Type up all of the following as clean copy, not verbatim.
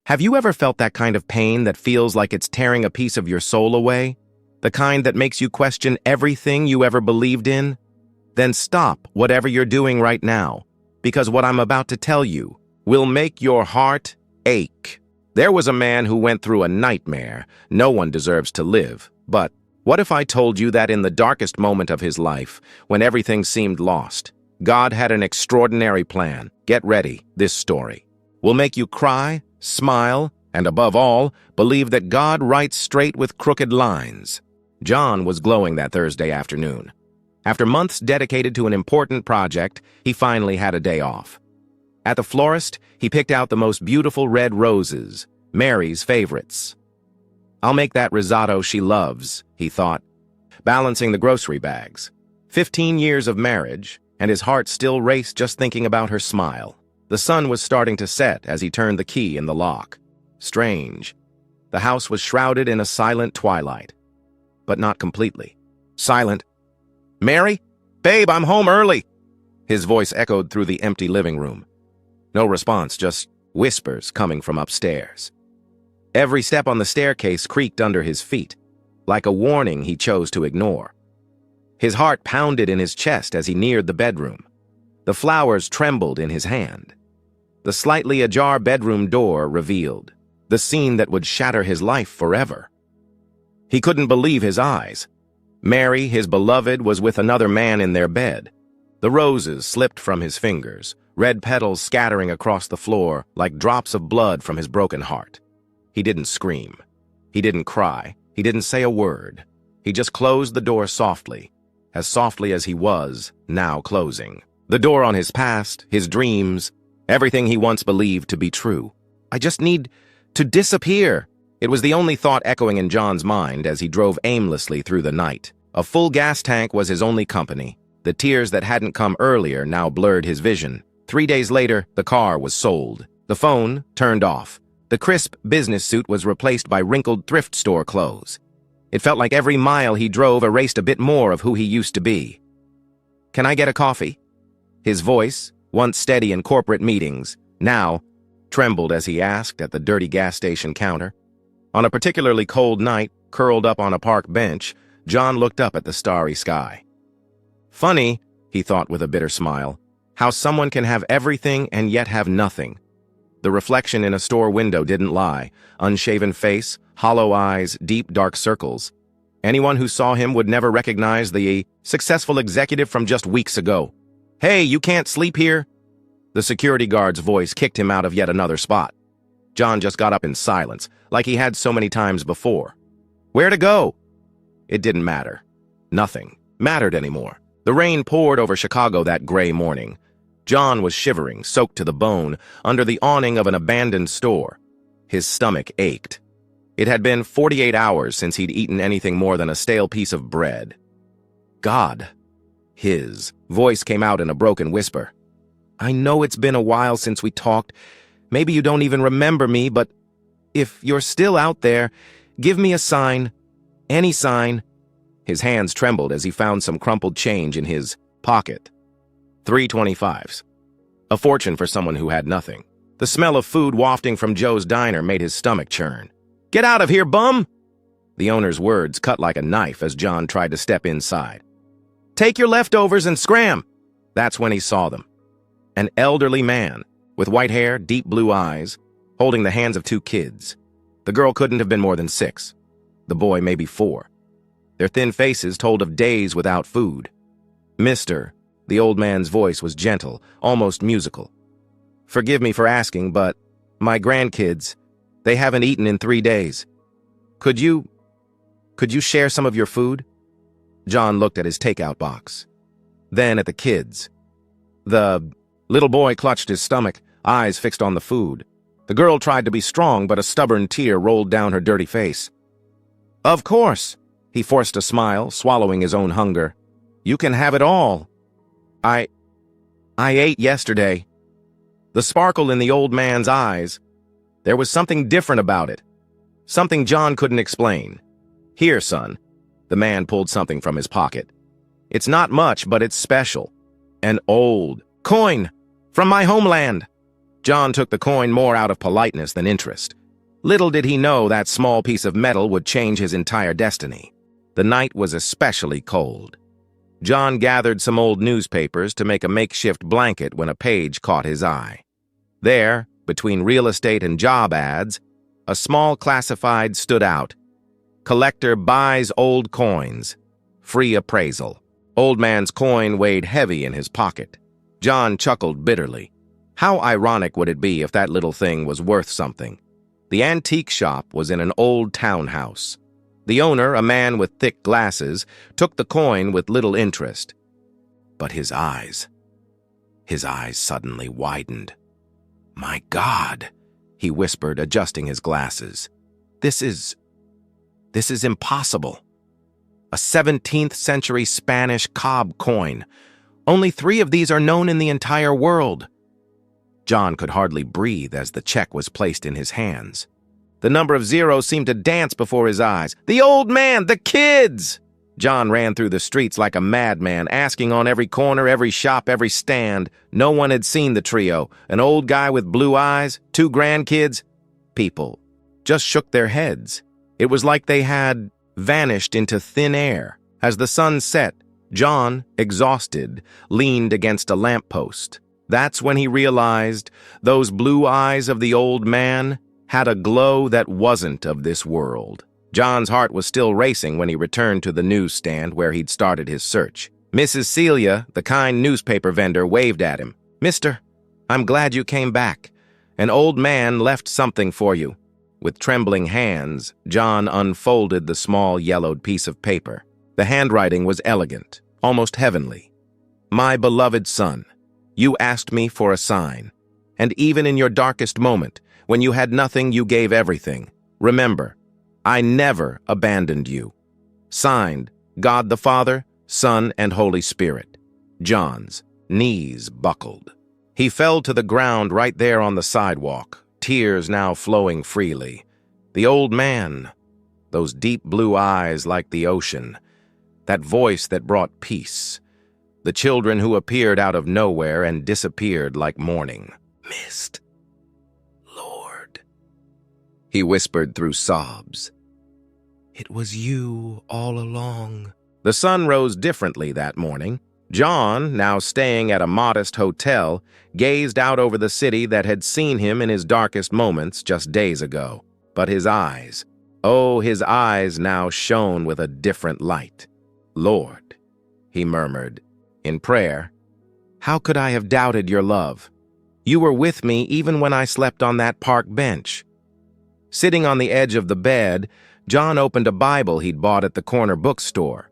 Have you ever felt that kind of pain that feels like it's tearing a piece of your soul away? The kind that makes you question everything you ever believed in? Then stop whatever you're doing right now, because what I'm about to tell you will make your heart ache. There was a man who went through a nightmare. No one deserves to live. But what if I told you that in the darkest moment of his life, when everything seemed lost, God had an extraordinary plan? Get ready, this story will make you cry, smile, and above all, believe that God writes straight with crooked lines. John was glowing that Thursday afternoon. After months dedicated to an important project, he finally had a day off. At the florist, he picked out the most beautiful red roses, Mary's favorites. I'll make that risotto she loves, he thought, balancing the grocery bags. 15 years of marriage, and his heart still raced just thinking about her smile. The sun was starting to set as he turned the key in the lock. Strange. The house was shrouded in a silent twilight. But not completely. Silent. "Mary? Babe, I'm home early!" His voice echoed through the empty living room. No response, just whispers coming from upstairs. Every step on the staircase creaked under his feet, like a warning he chose to ignore. His heart pounded in his chest as he neared the bedroom. The flowers trembled in his hand. The slightly ajar bedroom door revealed the scene that would shatter his life forever. He couldn't believe his eyes. Mary, his beloved, was with another man in their bed. The roses slipped from his fingers, red petals scattering across the floor like drops of blood from his broken heart. He didn't scream. He didn't cry. He didn't say a word. He just closed the door softly as he was now closing. The door on his past, his dreams, everything he once believed to be true. I just need to disappear. It was the only thought echoing in John's mind as he drove aimlessly through the night. A full gas tank was his only company. The tears that hadn't come earlier now blurred his vision. 3 days later, the car was sold. The phone turned off. The crisp business suit was replaced by wrinkled thrift store clothes. It felt like every mile he drove erased a bit more of who he used to be. "Can I get a coffee?" His voice, once steady in corporate meetings, now trembled as he asked at the dirty gas station counter. On a particularly cold night, curled up on a park bench, John looked up at the starry sky. Funny, he thought with a bitter smile, how someone can have everything and yet have nothing. The reflection in a store window didn't lie. Unshaven face, hollow eyes, deep dark circles. Anyone who saw him would never recognize the successful executive from just weeks ago. "Hey, you can't sleep here?" The security guard's voice kicked him out of yet another spot. John just got up in silence, like he had so many times before. Where to go? It didn't matter. Nothing mattered anymore. The rain poured over Chicago that gray morning. John was shivering, soaked to the bone, under the awning of an abandoned store. His stomach ached. It had been 48 hours since he'd eaten anything more than a stale piece of bread. God. His voice came out in a broken whisper. "I know it's been a while since we talked. Maybe you don't even remember me, but if you're still out there, give me a sign. Any sign." His hands trembled as he found some crumpled change in his pocket. 3.25s. A fortune for someone who had nothing. The smell of food wafting from Joe's diner made his stomach churn. "Get out of here, bum!" The owner's words cut like a knife as John tried to step inside. "Take your leftovers and scram!" That's when he saw them. An elderly man, with white hair, deep blue eyes, holding the hands of 2 kids. The girl couldn't have been more than 6. The boy maybe 4. Their thin faces told of days without food. "Mister," the old man's voice was gentle, almost musical. "Forgive me for asking, but my grandkids, they haven't eaten in 3 days. Could you share some of your food?" John looked at his takeout box. Then at the kids. The little boy clutched his stomach, eyes fixed on the food. The girl tried to be strong, but a stubborn tear rolled down her dirty face. "Of course." He forced a smile, swallowing his own hunger. "You can have it all. I ate yesterday." The sparkle in the old man's eyes. There was something different about it. Something John couldn't explain. "Here, son." The man pulled something from his pocket. "It's not much, but it's special. An old coin from my homeland." John took the coin more out of politeness than interest. Little did he know that small piece of metal would change his entire destiny. The night was especially cold. John gathered some old newspapers to make a makeshift blanket when a page caught his eye. There, between real estate and job ads, a small classified stood out. Collector buys old coins. Free appraisal. Old man's coin weighed heavy in his pocket. John chuckled bitterly. How ironic would it be if that little thing was worth something? The antique shop was in an old townhouse. The owner, a man with thick glasses, took the coin with little interest. But his eyes suddenly widened. "My God," he whispered, adjusting his glasses. This is impossible. A 17th century Spanish cob coin. Only 3 of these are known in the entire world. John could hardly breathe as the check was placed in his hands. The number of zeros seemed to dance before his eyes. The old man! The kids! John ran through the streets like a madman, asking on every corner, every shop, every stand. No one had seen the trio. An old guy with blue eyes, 2 grandkids. People just shook their heads. It was like they had vanished into thin air. As the sun set, John, exhausted, leaned against a lamppost. That's when he realized those blue eyes of the old man had a glow that wasn't of this world. John's heart was still racing when he returned to the newsstand where he'd started his search. Mrs. Celia, the kind newspaper vendor, waved at him. "Mister, I'm glad you came back. An old man left something for you." With trembling hands, John unfolded the small yellowed piece of paper. The handwriting was elegant, almost heavenly. "My beloved son, you asked me for a sign. And even in your darkest moment, when you had nothing, you gave everything. Remember, I never abandoned you. Signed, God the Father, Son, and Holy Spirit." John's knees buckled. He fell to the ground right there on the sidewalk, tears now flowing freely. The old man, those deep blue eyes like the ocean, that voice that brought peace, the children who appeared out of nowhere and disappeared like morning. "Mist, Lord," he whispered through sobs. "It was you all along." The sun rose differently that morning. John, now staying at a modest hotel, gazed out over the city that had seen him in his darkest moments just days ago. But his eyes, oh, his eyes now shone with a different light. "Lord," he murmured in prayer, "how could I have doubted your love? You were with me even when I slept on that park bench." Sitting on the edge of the bed, John opened a Bible he'd bought at the corner bookstore.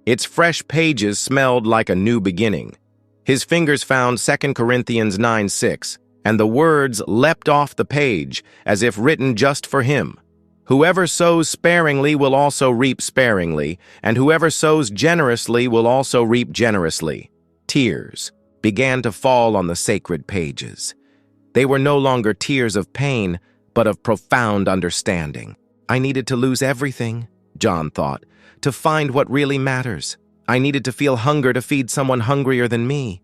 Its fresh pages smelled like a new beginning. His fingers found 2 Corinthians 9:6, and the words leapt off the page as if written just for him. "Whoever sows sparingly will also reap sparingly, and whoever sows generously will also reap generously." Tears began to fall on the sacred pages. They were no longer tears of pain, but of profound understanding. I needed to lose everything, John thought, to find what really matters. I needed to feel hunger to feed someone hungrier than me.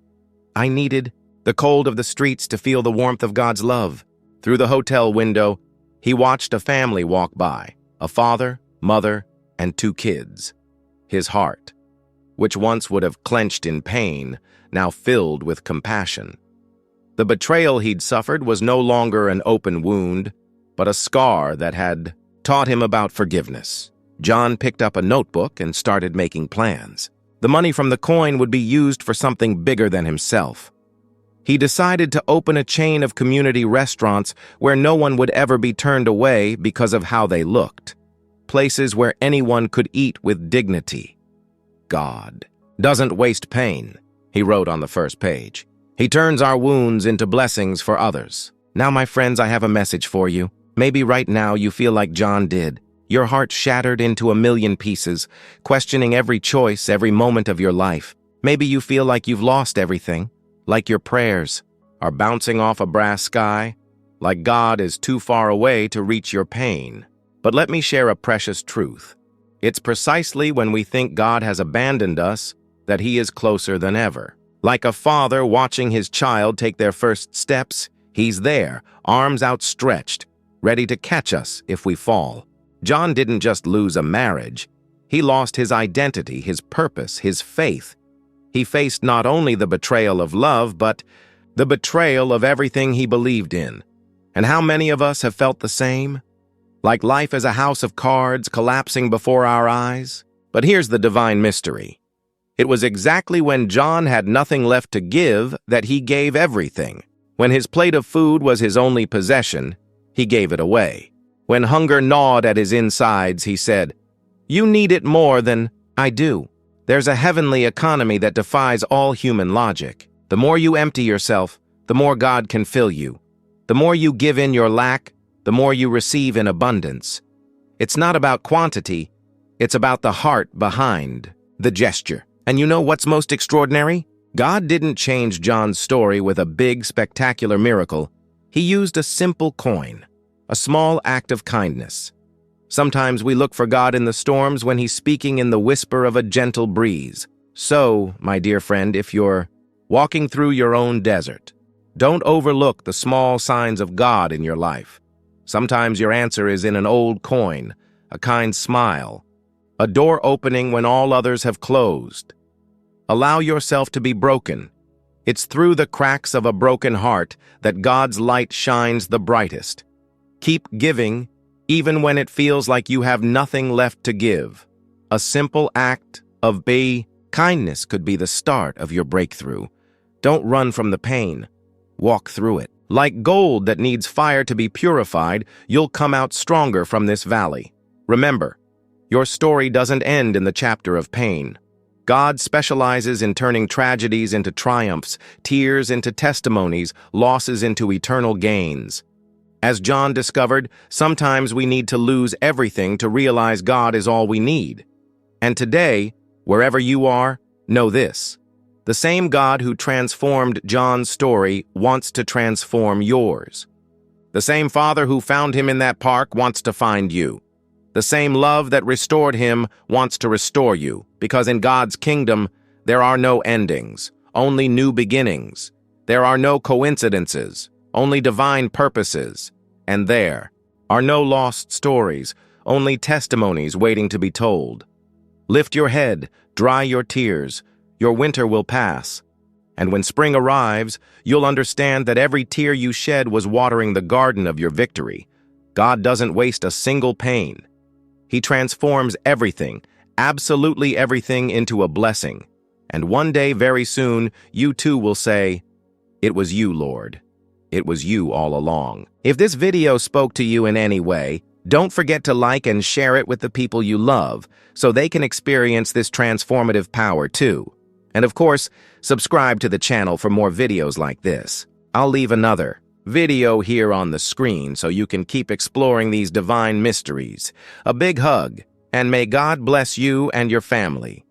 I needed the cold of the streets to feel the warmth of God's love. Through the hotel window, he watched a family walk by, a father, mother, and 2 kids. His heart, which once would have clenched in pain, now filled with compassion. The betrayal he'd suffered was no longer an open wound, but a scar that had taught him about forgiveness. John picked up a notebook and started making plans. The money from the coin would be used for something bigger than himself. He decided to open a chain of community restaurants where no one would ever be turned away because of how they looked. Places where anyone could eat with dignity. "God doesn't waste pain," he wrote on the first page. "He turns our wounds into blessings for others." Now, my friends, I have a message for you. Maybe right now you feel like John did. Your heart shattered into a million pieces, questioning every choice, every moment of your life. Maybe you feel like you've lost everything, like your prayers are bouncing off a brass sky, like God is too far away to reach your pain. But let me share a precious truth. It's precisely when we think God has abandoned us that He is closer than ever. Like a father watching his child take their first steps, He's there, arms outstretched, ready to catch us if we fall. John didn't just lose a marriage. He lost his identity, his purpose, his faith. He faced not only the betrayal of love, but the betrayal of everything he believed in. And how many of us have felt the same? Like life is a house of cards collapsing before our eyes? But here's the divine mystery. It was exactly when John had nothing left to give that he gave everything. When his plate of food was his only possession, he gave it away. When hunger gnawed at his insides, he said, "You need it more than I do." There's a heavenly economy that defies all human logic. The more you empty yourself, the more God can fill you. The more you give in your lack, the more you receive in abundance. It's not about quantity, it's about the heart behind the gesture. And you know what's most extraordinary? God didn't change John's story with a big, spectacular miracle. He used a simple coin, a small act of kindness. Sometimes we look for God in the storms when He's speaking in the whisper of a gentle breeze. So, my dear friend, if you're walking through your own desert, don't overlook the small signs of God in your life. Sometimes your answer is in an old coin, a kind smile, a door opening when all others have closed. Allow yourself to be broken. It's through the cracks of a broken heart that God's light shines the brightest. Keep giving, even when it feels like you have nothing left to give. A simple act of kindness could be the start of your breakthrough. Don't run from the pain. Walk through it. Like gold that needs fire to be purified, you'll come out stronger from this valley. Remember, your story doesn't end in the chapter of pain. God specializes in turning tragedies into triumphs, tears into testimonies, losses into eternal gains. As John discovered, sometimes we need to lose everything to realize God is all we need. And today, wherever you are, know this. The same God who transformed John's story wants to transform yours. The same Father who found him in that park wants to find you. The same love that restored him wants to restore you, because in God's kingdom, there are no endings, only new beginnings. There are no coincidences, only divine purposes. And there are no lost stories, only testimonies waiting to be told. Lift your head, dry your tears. Your winter will pass. And when spring arrives, you'll understand that every tear you shed was watering the garden of your victory. God doesn't waste a single pain. He transforms everything, absolutely everything, into a blessing. And one day, very soon, you too will say, "It was you, Lord. It was you all along." If this video spoke to you in any way, don't forget to like and share it with the people you love so they can experience this transformative power too. And of course, subscribe to the channel for more videos like this. I'll leave another video here on the screen so you can keep exploring these divine mysteries. A big hug, and may God bless you and your family.